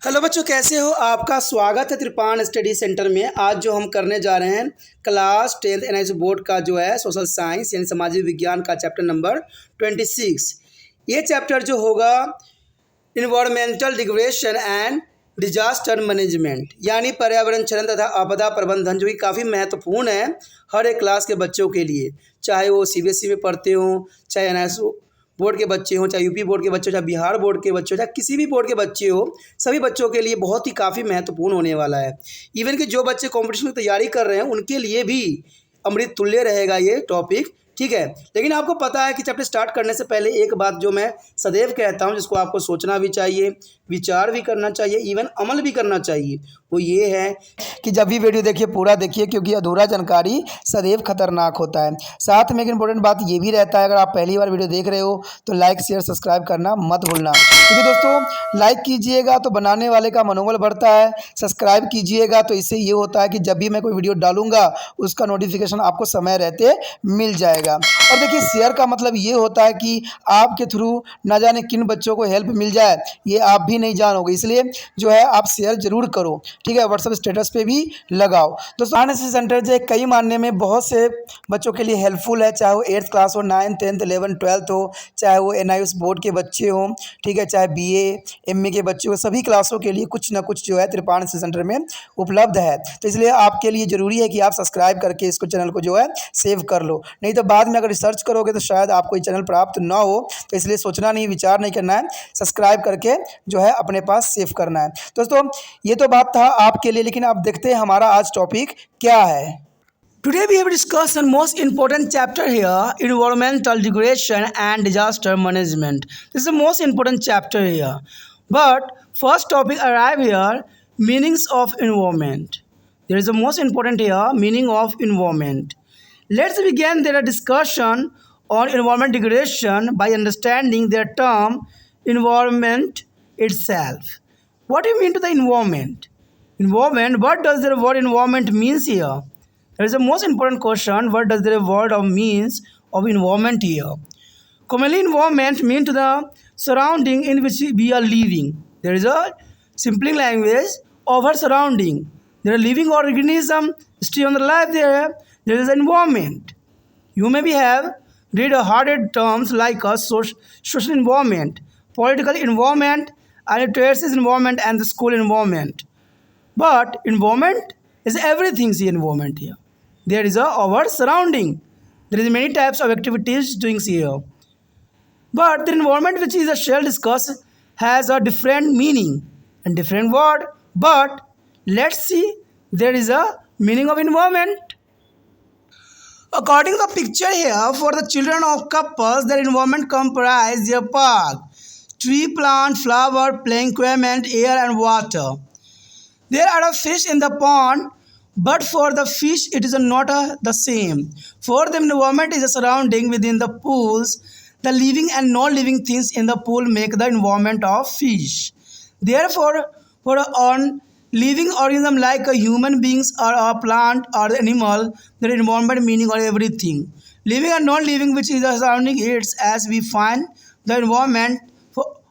Hello बच्चों, कैसे हो? आपका स्वागत है त्रिपाण स्टडी सेंटर में। आज जो हम करने जा रहे हैं क्लास 10th एनआईसी बोर्ड का जो है सोशल साइंस यानी सामाजिक विज्ञान का चैप्टर नंबर 26। ये चैप्टर जो होगा environmental degradation and disaster management यानी पर्यावरण क्षरण तथा आपदा प्रबंधन, जो कि काफ़ी महत्वपूर्ण है हर एक क्लास के बच्चों के लिए, चाहे वो सीबीएसई में पढ़ते हों, चाहे एनआईसी बोर्ड के बच्चे हों, चाहे यूपी बोर्ड के बच्चे हो, चाहे बिहार बोर्ड के बच्चे हो, चाहे किसी भी बोर्ड के बच्चे हो, सभी बच्चों के लिए बहुत ही काफ़ी महत्वपूर्ण होने वाला है। इवन कि जो बच्चे कंपटीशन की तैयारी कर रहे हैं उनके लिए भी अमृत तुल्य रहेगा ये टॉपिक, ठीक है। लेकिन आपको पता है कि चैप्टर स्टार्ट करने से पहले एक बात जो मैं सदैव कहता हूँ, जिसको आपको सोचना भी चाहिए, विचार भी करना चाहिए, इवन अमल भी करना चाहिए, वो ये है कि जब भी वीडियो देखिए पूरा देखिए, क्योंकि अधूरा जानकारी सदैव खतरनाक होता है। साथ में एक इंपॉर्टेंट बात ये भी रहता है, अगर आप पहली बार वीडियो देख रहे हो तो लाइक शेयर सब्सक्राइब करना मत भूलना, क्योंकि दोस्तों लाइक कीजिएगा तो बनाने वाले का मनोबल बढ़ता है, सब्सक्राइब कीजिएगा तो इससे ये होता है कि जब भी मैं कोई वीडियो डालूंगा उसका नोटिफिकेशन आपको समय रहते मिल जाएगा। और देखिए, शेयर का मतलब ये होता है कि आपके थ्रू ना जाने किन बच्चों को हेल्प मिल जाए, ये आप भी नहीं जानोगे, इसलिए जो है आप शेयर जरूर करो, ठीक है। व्हाट्सएप स्टेटस पे भी लगाओ। दोस्तों एनआईसी सेंटर जो कई मानने में बहुत से बच्चों के लिए हेल्पफुल है, चाहे वो 8th क्लास हो, 9th 10th 11th 12th हो, चाहे वो एनआईसी बोर्ड के बच्चे हों, ठीक है, चाहे बीए एमए के बच्चे हो, सभी क्लासों के लिए कुछ ना कुछ जो है त्रिपाण सेंटर में उपलब्ध है। तो इसलिए आपके लिए ज़रूरी है कि आप सब्सक्राइब करके इसको चैनल को जो है सेव कर लो, नहीं तो बाद में अगर रिसर्च करोगे तो शायद आपको ये चैनल प्राप्त ना हो। तो इसलिए सोचना नहीं, विचार नहीं करना है, सब्सक्राइब करके जो है अपने पास सेव करना है। दोस्तों ये तो बात था आपके लिए, लेकिन आप देखते हैं हमारा आज टॉपिक क्या है। Today we have discussed the most important chapter here, environmental degradation and disaster management. This is the most important chapter here. But first topic arrive here, meanings of environment. There is the most important here, meaning of environment. Let's begin their discussion on environment degradation by understanding their term environment itself. What do you mean to the environment? Environment, what does the word environment means here? There is a most important question, what does the word of means of environment here? Commonly environment means to the surrounding in which we are living. There is a simple language of our surrounding. There are living organism stay on the life there is an environment. You maybe have read a harded terms like a social environment, political environment, and trades environment and the school environment. But environment is everything. See environment here. There is our surrounding. There is many types of activities doing here. But the environment which is a shall discuss has a different meaning and different word. But let's see, there is a meaning of environment. According to the picture here, for the children of couples, their environment comprise their park, tree, plant, flower, playing equipment, air and water. There are a fish in the pond, but for the fish it is not the same. For the environment is a surrounding within the pools. The living and non-living things in the pool make the environment of fish. Therefore, for an living organism like a human beings or a plant or the animal, the environment meaning or everything. Living and non-living which is the surrounding it, as we find the environment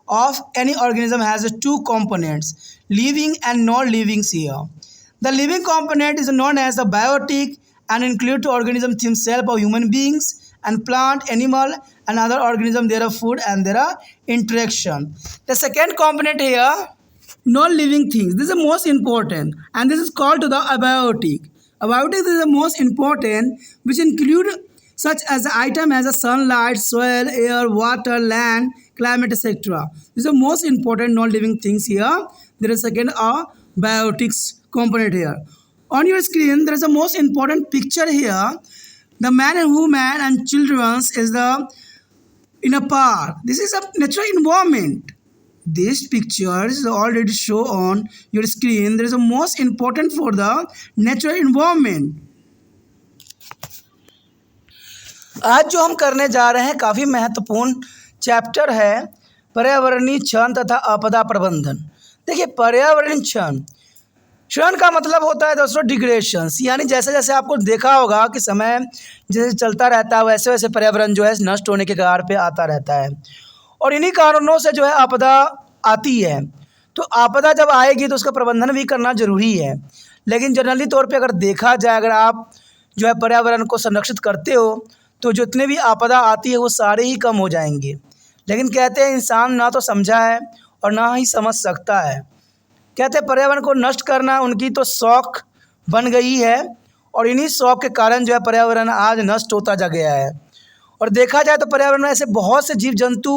of any organism has two components, living and non-living here. The living component is known as the biotic and include organisms themselves of human beings and plant, animal and other organisms, there are food and there are interaction. The second component here, non-living things. This is the most important and this is called to the abiotic. Abiotic is the most important, which include such as the item as a sunlight, soil, air, water, land, climate, etc. These are most important non-living things here. There is again a biotics component here. On your screen, there is a most important picture here. The man and woman and children is the in a park. This is a natural environment. This picture is already shown on your screen. There is a most important for the natural environment. आज जो हम करने जा रहे हैं काफ़ी महत्वपूर्ण chapter है पर्यावरणीय क्षरण तथा आपदा प्रबंधन। देखिए, पर्यावरणीय क्षरण का मतलब होता है दोस्तों डिग्रेडेशंस, यानी जैसे जैसे आपको देखा होगा कि समय जैसे चलता रहता है वैसे वैसे पर्यावरण जो है नष्ट होने के कगार पे आता रहता है और इन्हीं कारणों से जो है आपदा आती है। तो आपदा जब आएगी तो उसका प्रबंधन भी करना ज़रूरी है। लेकिन जनरली तौर पे अगर देखा जाए, अगर आप जो है पर्यावरण को संरक्षित करते हो तो जितने भी आपदा आती है वो सारे ही कम हो जाएंगे। लेकिन कहते हैं इंसान ना तो समझा है और ना ही समझ सकता है। कहते हैं पर्यावरण को नष्ट करना उनकी तो शौक बन गई है और इन्हीं शौक के कारण जो है पर्यावरण आज नष्ट होता जा गया है। और देखा जाए तो पर्यावरण में ऐसे बहुत से जीव जंतु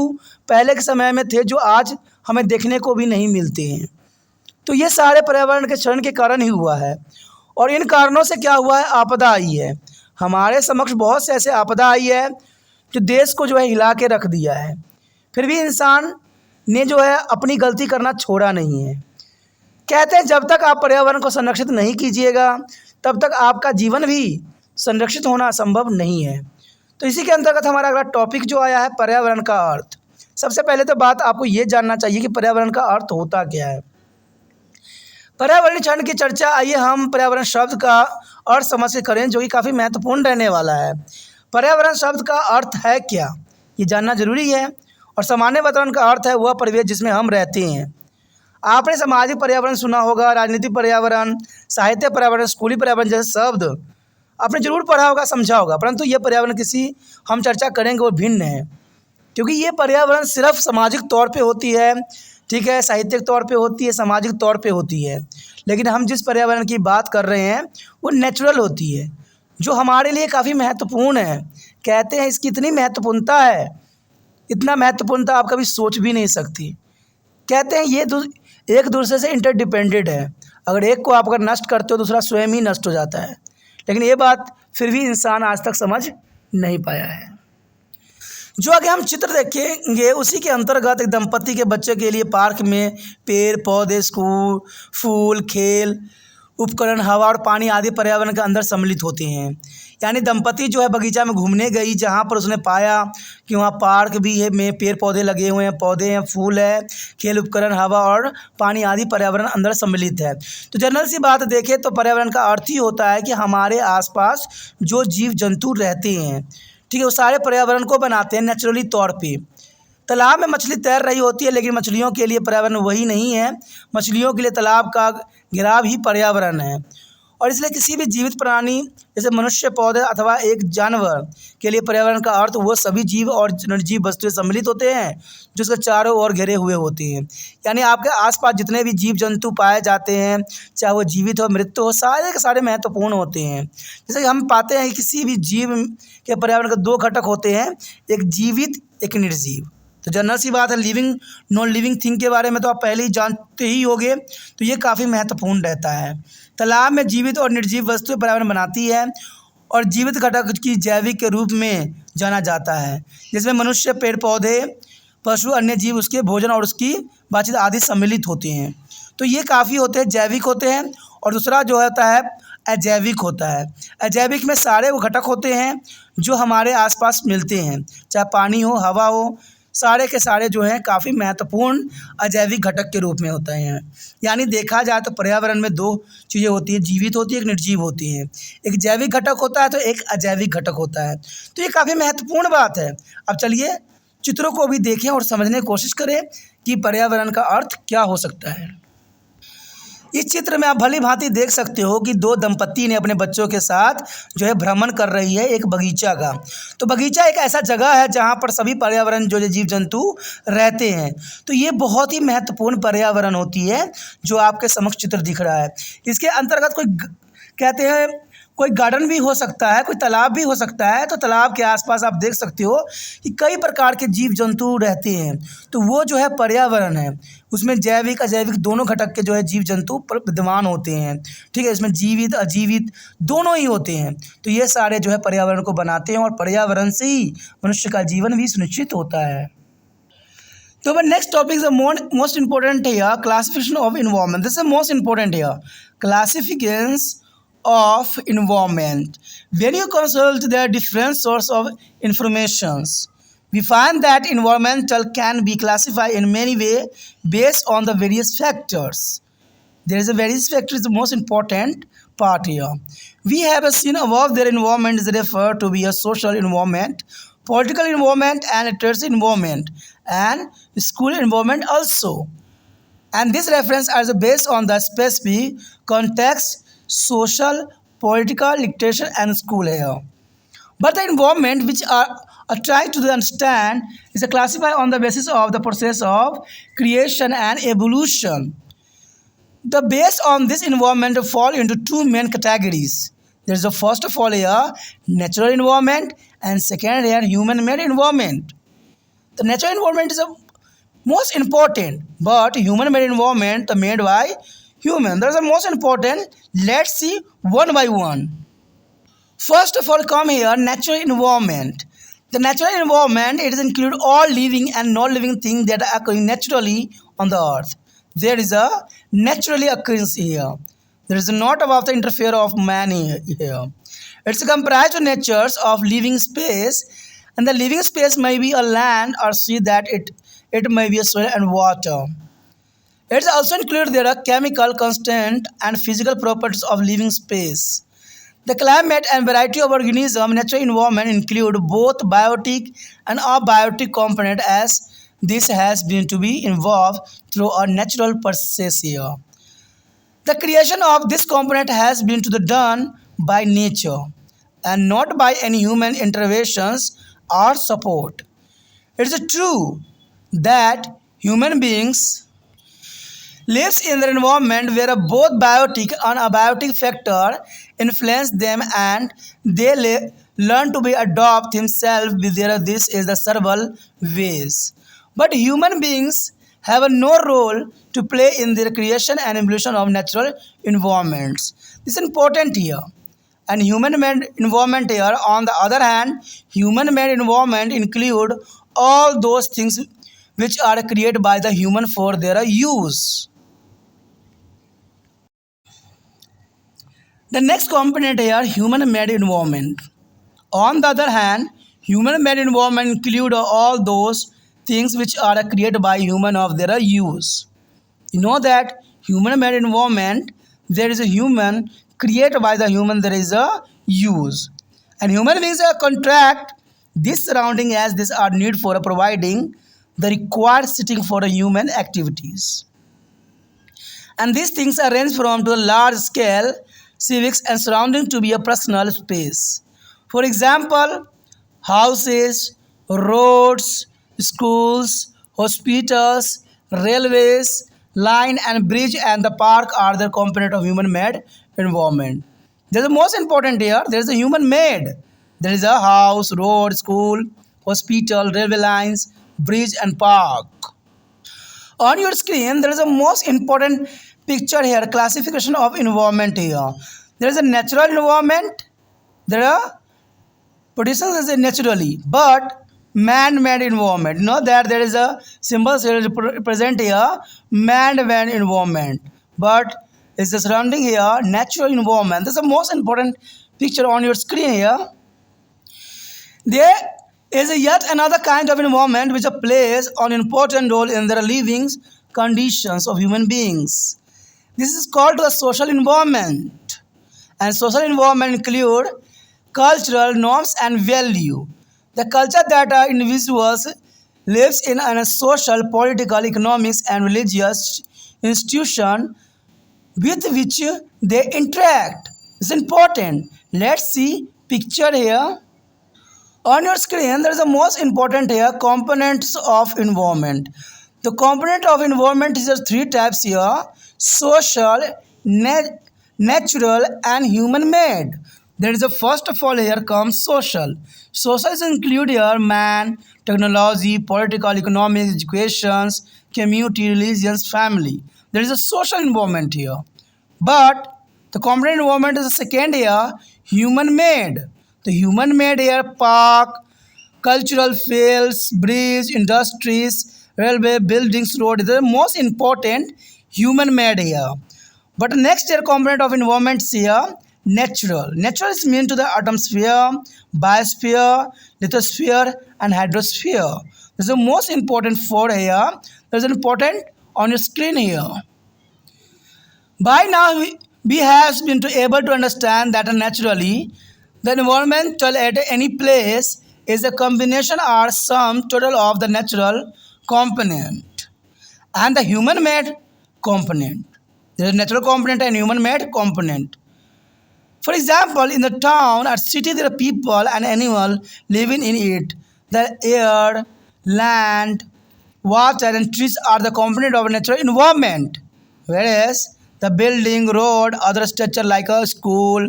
पहले के समय में थे जो आज हमें देखने को भी नहीं मिलते हैं। तो ये सारे पर्यावरण के क्षरण के कारण ही हुआ है। और इन कारणों से क्या हुआ है, आपदा आई है। हमारे समक्ष बहुत से ऐसे आपदा आई है जो देश को जो है हिला के रख दिया है। फिर भी इंसान ने जो है अपनी गलती करना छोड़ा नहीं है। कहते हैं जब तक आप पर्यावरण को संरक्षित नहीं कीजिएगा तब तक आपका जीवन भी संरक्षित होना संभव नहीं है। तो इसी के अंतर्गत हमारा अगला टॉपिक जो आया है पर्यावरण का अर्थ। सबसे पहले तो बात आपको ये जानना चाहिए कि पर्यावरण का अर्थ होता क्या है। पर्यावरण क्षण की चर्चा, आइए हम पर्यावरण शब्द का अर्थ समझ के करें जो कि काफ़ी महत्वपूर्ण रहने वाला है। पर्यावरण शब्द का अर्थ है क्या, ये जानना जरूरी है। और सामान्य वातावरण का अर्थ है वह परिवेश जिसमें हम रहते हैं। आपने सामाजिक पर्यावरण सुना होगा, राजनीतिक पर्यावरण, साहित्य पर्यावरण, स्कूली पर्यावरण जैसे शब्द आपने जरूर पढ़ा होगा, समझा होगा। परंतु ये पर्यावरण किसी हम चर्चा करेंगे वो भिन्न है, क्योंकि ये पर्यावरण सिर्फ सामाजिक तौर पे होती है, ठीक है, साहित्यिक तौर पे होती है, सामाजिक तौर पे होती है। लेकिन हम जिस पर्यावरण की बात कर रहे हैं वो नेचुरल होती है, जो हमारे लिए काफ़ी महत्वपूर्ण है। कहते हैं इसकी इतनी महत्वपूर्णता है, इतना महत्वपूर्णता आप कभी सोच भी नहीं सकती। कहते हैं ये एक दूसरे से इंटरडिपेंडेंट है। अगर एक को आप अगर नष्ट करते हो दूसरा स्वयं ही नष्ट हो जाता है। लेकिन ये बात फिर भी इंसान आज तक समझ नहीं पाया है। जो आगे हम चित्र देखेंगे उसी के अंतर्गत एक दंपति के बच्चे के लिए पार्क में पेड़ पौधे, स्कूल, फूल, खेल उपकरण, हवा और पानी आदि पर्यावरण के अंदर सम्मिलित होते हैं। यानी दंपति जो है बगीचा में घूमने गई, जहाँ पर उसने पाया कि वहाँ पार्क भी है, में पेड़ पौधे लगे हुए हैं, पौधे हैं, फूल है, खेल उपकरण, हवा और पानी आदि पर्यावरण अंदर सम्मिलित है। तो जनरल सी बात देखें तो पर्यावरण का अर्थ ही होता है कि हमारे आसपास जो जीव जंतु रहते हैं, ठीक है, वो सारे पर्यावरण को बनाते हैं नेचुरली तौर पे। तालाब में मछली तैर रही होती है, लेकिन मछलियों के लिए पर्यावरण वही नहीं है। मछलियों के लिए तालाब का घेराव ही पर्यावरण है। और इसलिए किसी भी जीवित प्राणी जैसे मनुष्य, पौधे अथवा एक जानवर के लिए पर्यावरण का अर्थ वो सभी जीव और निर्जीव वस्तुएं सम्मिलित होते हैं जो उसके चारों ओर घिरे हुए होते हैं। यानी आपके आसपास जितने भी जीव जंतु पाए जाते हैं, चाहे वो जीवित हो मृत हो, सारे के सारे महत्वपूर्ण होते हैं। जैसे कि हम पाते हैं कि किसी भी जीव के पर्यावरण के दो घटक होते हैं, एक जीवित, एक निर्जीव। तो जनरल सी बात है, लिविंग नॉन लिविंग थिंग के बारे में तो आप पहले ही जानते ही होंगे, तो ये काफ़ी महत्वपूर्ण रहता है। तालाब में जीवित और निर्जीव वस्तुएं पर्यावरण बनाती है और जीवित घटक की जैविक के रूप में जाना जाता है, जिसमें मनुष्य, पेड़ पौधे, पशु, अन्य जीव, उसके भोजन और उसकी बातचीत आदि सम्मिलित होते हैं। तो ये काफ़ी होते हैं, जैविक होते हैं। और दूसरा जो होता है अजैविक होता है। अजैविक में सारे वो घटक होते हैं जो हमारे आसपास मिलते हैं, चाहे पानी हो, हवा हो, सारे के सारे जो हैं काफ़ी महत्वपूर्ण अजैविक घटक के रूप में होते हैं। यानी देखा जाए तो पर्यावरण में दो चीज़ें होती हैं, जीवित होती है, एक निर्जीव होती है। एक जैविक घटक होता है तो एक अजैविक घटक होता है। तो ये काफ़ी महत्वपूर्ण बात है। अब चलिए चित्रों को भी देखें और समझने की कोशिश करें कि पर्यावरण का अर्थ क्या हो सकता है। इस चित्र में आप भली भांति देख सकते हो कि दो दंपत्ति ने अपने बच्चों के साथ जो है भ्रमण कर रही है एक बगीचा का। तो बगीचा एक ऐसा जगह है जहाँ पर सभी पर्यावरण जो जीव जंतु रहते हैं। तो ये बहुत ही महत्वपूर्ण पर्यावरण होती है जो आपके समक्ष चित्र दिख रहा है। इसके अंतर्गत कहते हैं कोई गार्डन भी हो सकता है, कोई तालाब भी हो सकता है। तो तालाब के आसपास आप देख सकते हो कि कई प्रकार के जीव जंतु रहते हैं। तो वो जो है पर्यावरण है, उसमें जैविक अजैविक दोनों घटक के जो है जीव जंतु विद्यमान होते हैं, ठीक है। इसमें जीवित अजीवित दोनों ही होते हैं। तो ये सारे जो है पर्यावरण को बनाते हैं और पर्यावरण से ही मनुष्य का जीवन भी सुनिश्चित होता है। तो next topic is most important है classification of environment. This is most important है classification of environment. When you consult their different source of informations, we find that environmental can be classified in many ways based on the various factors. There is a various factor is the most important part here. We have seen above their environment is referred to be a social environment, political environment, and a tertiary environment, and school environment also. and this reference is based on the specific context, social, political, literature, and school here. But the environment which are trying to understand is classified on the basis of the process of creation and evolution. The based on this environment fall into two main categories. There is a first of all here natural environment and second here human-made environment. The natural environment is the most important, but human-made environment made by human. That is the most important. Let's see one by one. First of all, come here natural environment. The natural environment it is include all living and non-living things that are occurring naturally on the earth. There is a naturally occurrence here. There is not about the interfere of man here. It's comprised of natures of living space, and the living space may be a land or sea that it may be a soil and water. It also includes there are chemical constant and physical properties of living space. The climate and variety of organism natural environment include both biotic and abiotic component as this has been to be involved through a natural process here. The creation of this component has been to the done by nature and not by any human interventions or support. It is true that human beings lives in the environment where both biotic and abiotic factor influence them and they learn to be adopt themselves with their this is the several ways. But human beings have no role to play in their creation and evolution of natural environments. This is important here. And human-made environment here, on the other hand, human-made environment include all those things which are created by the human for their use. The next component here, human-made environment. On the other hand, human-made environment include all those things which are created by human of their use. You know that human-made environment, there is a human created by the human, there is a use. And human beings are contract this surrounding as this are need for providing the required setting for the human activities. And these things are ranged from to a large scale civics and surrounding to be a personal space. For example, houses, roads, schools, hospitals, railways, line and bridge and the park are the component of human-made environment. There is the most important here. There is a human-made. There is a house, road, school, hospital, railway lines, bridge and park. On your screen, there is a most important picture here, classification of environment here. There is a natural environment, there are productions as a naturally, but man-made environment. Know that there is a symbol represent here, man-made environment, but is the surrounding here, natural environment. This is the most important picture on your screen here. There is a yet another kind of environment which plays an important role in the living conditions of human beings. This is called the social environment. And social environment include cultural norms and value. The culture that our individuals lives in a social, political, economics and religious institution with which they interact. It's important. Let's see picture here. On your screen, there is the most important here, components of environment. The component of environment is three types here, social, natural and human-made. There is a first of all here comes social. Social is include here man, technology, political, economic, educations, community, religions, family. There is a social environment here. But the component environment is the second here, human-made. The human-made here park, cultural fields, bridge, industries, railway, buildings, road is the most important human-made here. But the next here component of environment is here natural. Natural is mean to the atmosphere, biosphere, lithosphere and hydrosphere. This is the most important for here. There is an important on your screen here. By now we have been able to understand that naturally the environmental at any place is a combination or sum total of the natural component and the human-made component. There is natural component and human made component. For example, in the town or city, there are people and animal living in it. The air, land, water, and trees are the component of a natural environment. Whereas the building, road, other structure like a school,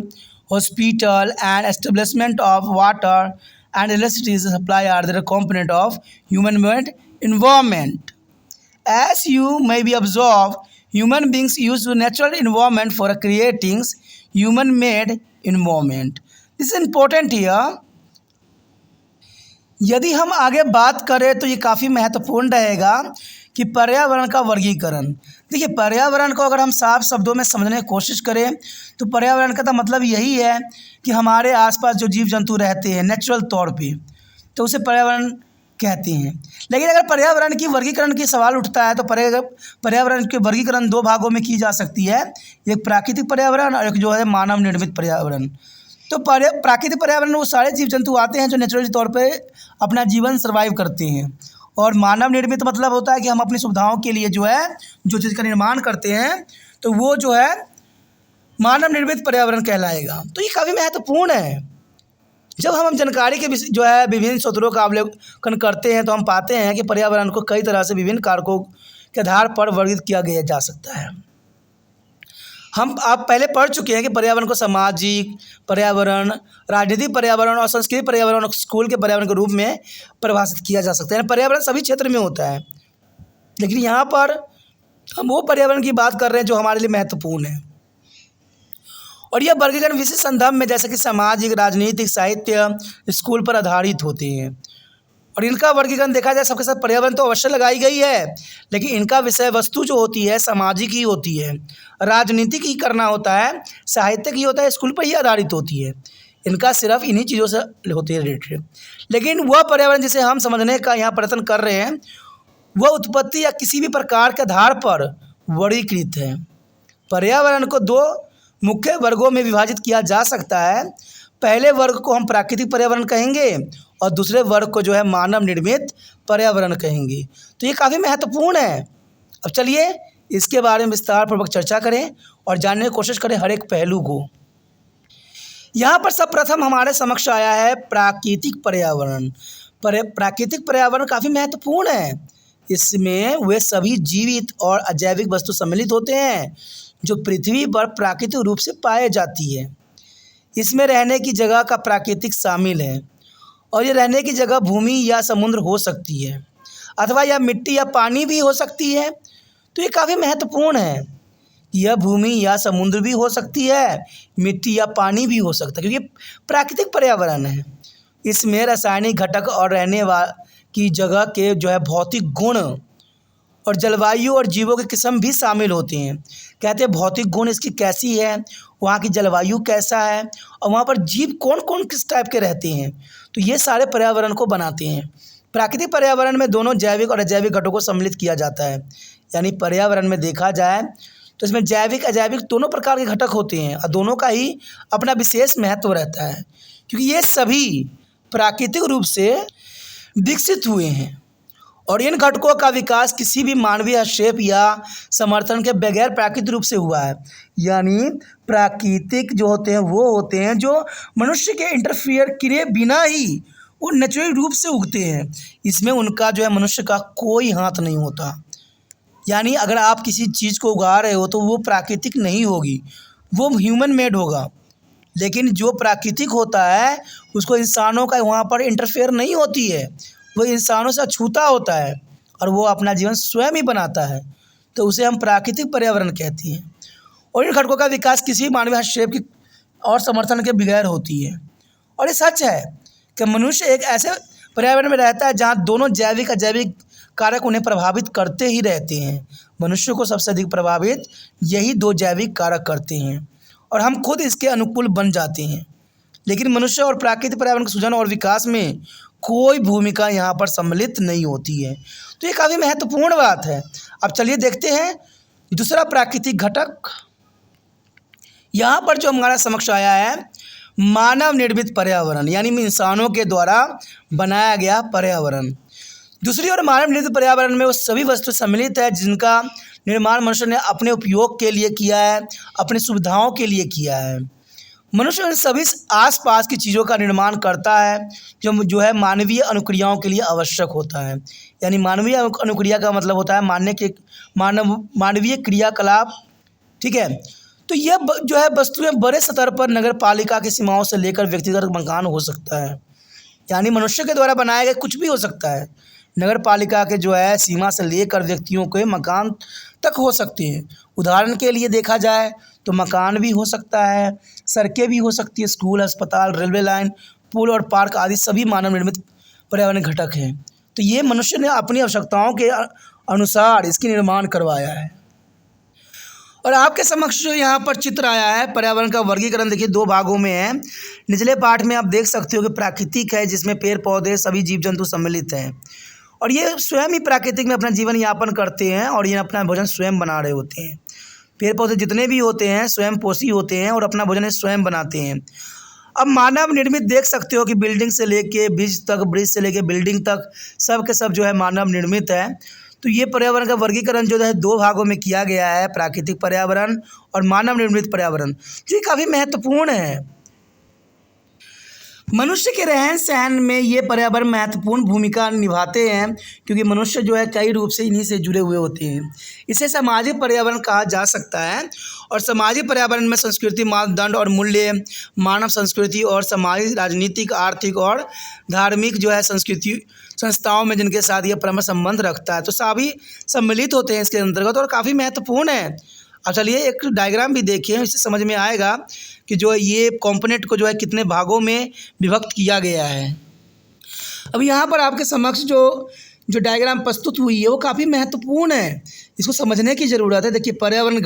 hospital, and establishment of water and electricity supply are the component of human-made environment. As you may be observed, human beings use the natural environment for creating human-made environment. This is important here. यदि हम आगे बात करें तो ये काफ़ी महत्वपूर्ण रहेगा कि पर्यावरण का वर्गीकरण। देखिए, पर्यावरण को अगर हम साफ शब्दों में समझने की कोशिश करें तो पर्यावरण का तो मतलब यही है कि हमारे आसपास जो जीव जंतु रहते हैं नेचुरल तौर पे, तो उसे पर्यावरण कहते हैं। लेकिन अगर पर्यावरण की वर्गीकरण की सवाल उठता है तो पर्यावरण के वर्गीकरण दो भागों में की जा सकती है, एक प्राकृतिक पर्यावरण और एक जो है मानव निर्मित पर्यावरण। तो प्राकृतिक पर्यावरण में वो सारे जीव जंतु आते हैं जो नेचुरली तौर पे अपना जीवन सर्वाइव करते हैं, और मानव निर्मित मतलब होता है कि हम अपनी सुविधाओं के लिए जो है जो चीज़ का निर्माण करते हैं, तो वो जो है मानव निर्मित पर्यावरण कहलाएगा। तो ये काफ़ी महत्वपूर्ण है। जब हम जानकारी के जो है विभिन्न स्रोतों का अवलोकन करते हैं तो हम पाते हैं कि पर्यावरण को कई तरह से विभिन्न कारकों के आधार पर वर्गीकृत किया गया जा सकता है। आप पहले पढ़ चुके हैं कि पर्यावरण को सामाजिक पर्यावरण, राजनीतिक पर्यावरण और सांस्कृतिक पर्यावरण और स्कूल के पर्यावरण के रूप में परिभाषित किया जा सकता है। पर्यावरण सभी क्षेत्र में होता है, लेकिन यहाँ पर हम वो पर्यावरण की बात कर रहे हैं जो हमारे लिए महत्वपूर्ण है। और यह वर्गीकरण विशेष संदर्भ में जैसे कि सामाजिक, राजनीतिक, साहित्य, स्कूल पर आधारित होते हैं। और इनका वर्गीकरण देखा जाए सबके साथ पर्यावरण तो अवश्य लगाई गई है, लेकिन इनका विषय वस्तु जो होती है सामाजिक ही होती है, राजनीतिक ही करना होता है, साहित्यिक ही होता है, स्कूल पर ही आधारित होती है। इनका सिर्फ इन्हीं चीज़ों से होती है रिलेटेड। लेकिन वह पर्यावरण जिसे हम समझने का यहाँ प्रयत्न कर रहे हैं वह उत्पत्ति या किसी भी प्रकार के आधार पर वर्गीकृत है। पर्यावरण को दो मुख्य वर्गों में विभाजित किया जा सकता है। पहले वर्ग को हम प्राकृतिक पर्यावरण कहेंगे और दूसरे वर्ग को जो है मानव निर्मित पर्यावरण कहेंगे। तो ये काफ़ी महत्वपूर्ण है। अब चलिए इसके बारे में विस्तार पूर्वक चर्चा करें और जानने की कोशिश करें हर एक पहलू को। यहाँ पर सर्वप्रथम हमारे समक्ष आया है प्राकृतिक पर्यावरण। प्राकृतिक पर्यावरण काफ़ी महत्वपूर्ण है। इसमें वे सभी जीवित और अजैविक वस्तु सम्मिलित होते हैं जो पृथ्वी पर प्राकृतिक रूप से पाए जाती है। इसमें रहने की जगह का प्राकृतिक शामिल है, और ये रहने की जगह भूमि या समुद्र हो सकती है, अथवा यह मिट्टी या पानी भी हो सकती है। तो ये काफ़ी महत्वपूर्ण है। यह भूमि या समुद्र भी हो सकती है, मिट्टी या पानी भी हो सकता है, क्योंकि प्राकृतिक पर्यावरण है। इसमें रासायनिक घटक और रहने की जगह के जो है भौतिक गुण और जलवायु और जीवों के किस्म भी शामिल होते हैं। कहते हैं भौतिक गुण इसकी कैसी है, वहाँ की जलवायु कैसा है, और वहाँ पर जीव कौन कौन किस टाइप के रहते हैं, तो ये सारे पर्यावरण को बनाते हैं। प्राकृतिक पर्यावरण में दोनों जैविक और अजैविक घटकों को सम्मिलित किया जाता है। यानी पर्यावरण में देखा जाए तो इसमें जैविक अजैविक दोनों प्रकार के घटक होते हैं, और दोनों का ही अपना विशेष महत्व रहता है, क्योंकि ये सभी प्राकृतिक रूप से विकसित हुए हैं। और इन घटकों का विकास किसी भी मानवीय हस्तक्षेप या समर्थन के बगैर प्राकृतिक रूप से हुआ है। यानी प्राकृतिक जो होते हैं वो होते हैं जो मनुष्य के इंटरफियर किए बिना ही वो नेचुरल रूप से उगते हैं। इसमें उनका जो है मनुष्य का कोई हाथ नहीं होता। यानी अगर आप किसी चीज़ को उगा रहे हो तो वो प्राकृतिक नहीं होगी, वो ह्यूमन मेड होगा। लेकिन जो प्राकृतिक होता है उसको इंसानों का वहाँ पर इंटरफेयर नहीं होती है, वो इंसानों से अछूता होता है और वो अपना जीवन स्वयं ही बनाता है। तो उसे हम प्राकृतिक पर्यावरण कहते हैं। और इन घटकों का विकास किसी मानवीय हस्तक्षेप की और समर्थन के बगैर होती है। और ये सच है कि मनुष्य एक ऐसे पर्यावरण में रहता है जहाँ दोनों जैविक अजैविक कारक उन्हें प्रभावित करते ही रहते हैं। मनुष्य को सबसे अधिक प्रभावित यही दो जैविक कारक करते हैं और हम खुद इसके अनुकूल बन जाते हैं। लेकिन मनुष्य और प्राकृतिक पर्यावरण के सृजन और विकास में कोई भूमिका यहाँ पर सम्मिलित नहीं होती है। तो ये काफ़ी महत्वपूर्ण बात है। अब चलिए देखते हैं दूसरा प्राकृतिक घटक। यहाँ पर जो हमारा समक्ष आया है मानव निर्मित पर्यावरण, यानी इंसानों के द्वारा बनाया गया पर्यावरण। दूसरी ओर मानव निर्मित पर्यावरण में वो सभी वस्तु सम्मिलित है जिनका निर्माण मनुष्य ने अपने उपयोग के लिए किया है, अपनी सुविधाओं के लिए किया है। मनुष्य इन सभी आसपास की चीज़ों का निर्माण करता है जो है मानवीय अनुक्रियाओं के लिए आवश्यक होता है। यानी मानवीय अनुक्रिया का मतलब होता है मानवीय क्रियाकलाप, ठीक है। तो यह जो है वस्तुएं बड़े स्तर पर नगर पालिका की सीमाओं से लेकर व्यक्तिगत मकान हो सकता है। यानी मनुष्य के द्वारा बनाया गया कुछ भी हो सकता है। नगर पालिका के जो है सीमा से लेकर व्यक्तियों के मकान तक हो सकते हैं। उदाहरण के लिए देखा जाए तो मकान भी हो सकता है, सड़कें भी हो सकती है, स्कूल, अस्पताल, रेलवे लाइन, पुल और पार्क आदि सभी मानव निर्मित पर्यावरण घटक हैं। तो ये मनुष्य ने अपनी आवश्यकताओं के अनुसार इसकी निर्माण करवाया है। और आपके समक्ष जो यहाँ पर चित्र आया है, पर्यावरण का वर्गीकरण देखिए 2 भागों में है। निचले पार्ट में आप देख सकते हो कि प्राकृतिक है, जिसमें पेड़ पौधे सभी जीव जंतु सम्मिलित हैं और ये स्वयं ही प्राकृतिक में अपना जीवन यापन करते हैं और ये अपना भोजन स्वयं बना रहे होते हैं। पेड़ पौधे जितने भी होते हैं स्वयं पोषी होते हैं और अपना भोजन स्वयं बनाते हैं। अब मानव निर्मित देख सकते हो कि बिल्डिंग से लेके ब्रिज से लेके बिल्डिंग तक सब के सब जो है मानव निर्मित है। तो ये पर्यावरण का वर्गीकरण जो है 2 भागों में किया गया है, प्राकृतिक पर्यावरण और मानव निर्मित पर्यावरण, जो ये काफ़ी महत्वपूर्ण है। मनुष्य के रहन सहन में ये पर्यावरण महत्वपूर्ण भूमिका निभाते हैं क्योंकि मनुष्य जो है कई रूप से इन्हीं से जुड़े हुए होते हैं। इसे सामाजिक पर्यावरण कहा जा सकता है और सामाजिक पर्यावरण में संस्कृति, मानदंड और मूल्य, मानव संस्कृति और सामाजिक, राजनीतिक, आर्थिक और धार्मिक जो है संस्कृति संस्थाओं में जिनके साथ ये परम संबंध रखता है, तो सभी सम्मिलित होते हैं इसके अंतर्गत और काफ़ी महत्वपूर्ण है। अब चलिए एक डायग्राम भी देखें, इससे समझ में आएगा कि जो है ये कंपोनेंट को जो है कितने भागों में विभक्त किया गया है। अब यहाँ पर आपके समक्ष जो डायग्राम प्रस्तुत हुई है वो काफ़ी महत्वपूर्ण है, इसको समझने की ज़रूरत है। देखिए पर्यावरण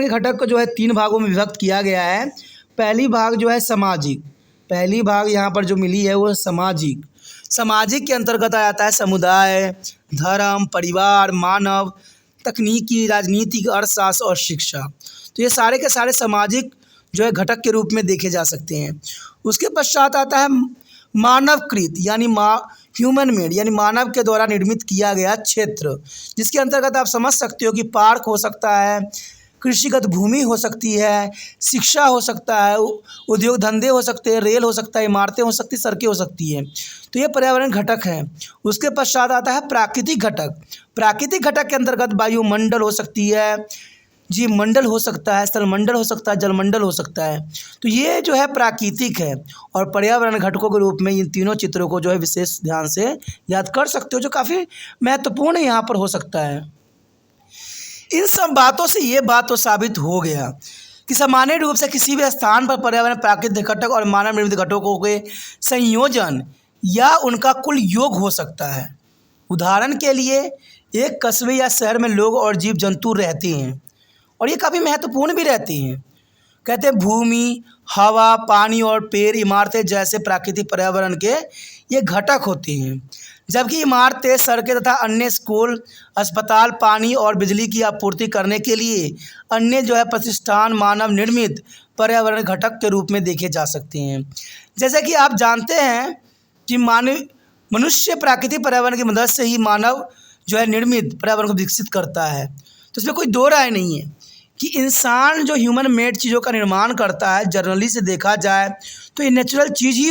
के घटक को जो है 3 भागों में विभक्त किया गया है। पहली भाग जो है सामाजिक, पहली भाग यहाँ पर जो मिली है वो सामाजिक के अंतर्गत आ जाता है समुदाय, धर्म, परिवार, मानव, तकनीकी, राजनीतिक, अर्थशास्त्र और शिक्षा। तो ये सारे के सारे सामाजिक जो है घटक के रूप में देखे जा सकते हैं। उसके पश्चात आता है मानवकृत यानी ह्यूमन मेड यानी मानव के द्वारा निर्मित किया गया क्षेत्र, जिसके अंतर्गत आप समझ सकते हो कि पार्क हो सकता है, कृषिगत भूमि हो सकती है, शिक्षा हो सकता है, उद्योग धंधे हो सकते हैं, रेल हो सकता है, इमारतें हो सकती, सड़कें हो सकती हैं। तो ये पर्यावरण घटक हैं। उसके पश्चात आता है प्राकृतिक घटक के अंतर्गत वायुमंडल हो सकती है, जीवमंडल हो सकता है, स्थलमंडल हो सकता है, जलमंडल हो सकता है। तो ये जो है प्राकृतिक है और पर्यावरण घटकों के रूप में इन तीनों चित्रों को जो है विशेष ध्यान से याद कर सकते हो, जो काफ़ी महत्वपूर्ण यहाँ पर हो सकता है। इन सब बातों से ये बात तो साबित हो गया कि सामान्य रूप से किसी भी स्थान पर पर्यावरण, प्राकृतिक घटक और मानव निर्मित घटकों के संयोजन या उनका कुल योग हो सकता है। उदाहरण के लिए एक कस्बे या शहर में लोग और जीव जंतु रहते हैं और ये काफ़ी महत्वपूर्ण भी रहती हैं। कहते हैं भूमि, हवा, पानी और पेड़, इमारतें जैसे प्राकृतिक पर्यावरण के ये घटक होते हैं, जबकि इमारतें, सड़कें तथा अन्य स्कूल, अस्पताल, पानी और बिजली की आपूर्ति करने के लिए अन्य जो है प्रतिष्ठान मानव निर्मित पर्यावरण घटक के रूप में देखे जा सकते हैं। जैसे कि आप जानते हैं कि मनुष्य प्राकृतिक पर्यावरण की मदद से ही मानव जो है निर्मित पर्यावरण को विकसित करता है। तो इसमें कोई दो राय नहीं है कि इंसान जो ह्यूमन मेड चीज़ों का निर्माण करता है, जनरली से देखा जाए तो ये नेचुरल चीज़ ही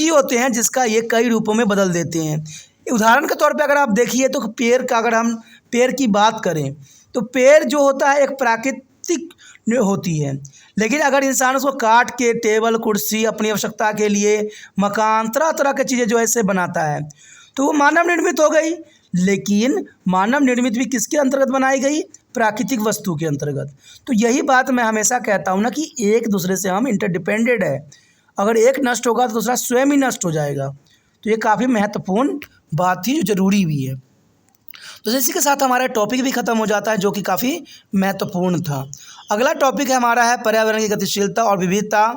होते हैं, जिसका ये कई रूपों में बदल देते हैं। उदाहरण के तौर पे अगर आप देखिए तो अगर हम पेड़ की बात करें तो पेड़ जो होता है एक प्राकृतिक होती है, लेकिन अगर इंसान उसको काट के टेबल, कुर्सी, अपनी आवश्यकता के लिए मकान, तरह तरह की चीज़ें जो है इससे बनाता है तो वो मानव निर्मित हो गई। लेकिन मानव निर्मित भी किसके अंतर्गत बनाई गई? प्राकृतिक वस्तु के अंतर्गत। तो यही बात मैं हमेशा कहता हूँ ना कि एक दूसरे से हम इंटरडिपेंडेंट है। अगर एक नष्ट होगा तो दूसरा स्वयं ही नष्ट हो जाएगा। तो ये काफ़ी महत्वपूर्ण बात थी जो ज़रूरी भी है। तो इसी के साथ हमारा टॉपिक भी ख़त्म हो जाता है जो कि काफ़ी महत्वपूर्ण था। अगला टॉपिक हमारा है पर्यावरण की गतिशीलता और विविधता।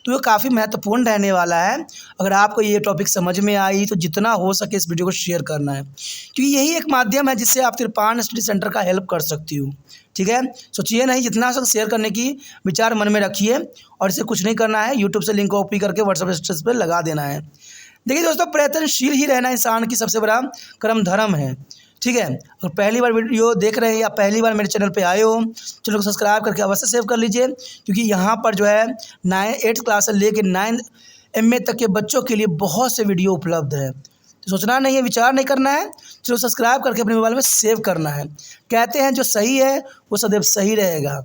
तो ये काफ़ी महत्वपूर्ण रहने वाला है। अगर आपको ये टॉपिक समझ में आई तो जितना हो सके इस वीडियो को शेयर करना है, क्योंकि यही एक माध्यम है जिससे आप तिरपान स्टडी सेंटर का हेल्प कर सकती हो। ठीक है, सोचिए नहीं, जितना सब शेयर करने की विचार मन में रखिए और इसे कुछ नहीं करना है, यूट्यूब से लिंक कॉपी करके व्हाट्सएप स्टेटस पर लगा देना है। देखिए दोस्तों, प्रयत्नशील ही रहना इंसान की सबसे बड़ा कर्म धर्म है। ठीक है। और पहली बार वीडियो देख रहे हैं या पहली बार मेरे चैनल पे आए हो, चैनल को सब्सक्राइब करके अवश्य सेव कर लीजिए, क्योंकि यहाँ पर जो है 8th क्लास से लेकर 9 MA तक के बच्चों के लिए बहुत से वीडियो उपलब्ध है। तो सोचना नहीं है, विचार नहीं करना है, चलो सब्सक्राइब करके अपने मोबाइल में सेव करना है। कहते हैं जो सही है वो सदैव सही रहेगा।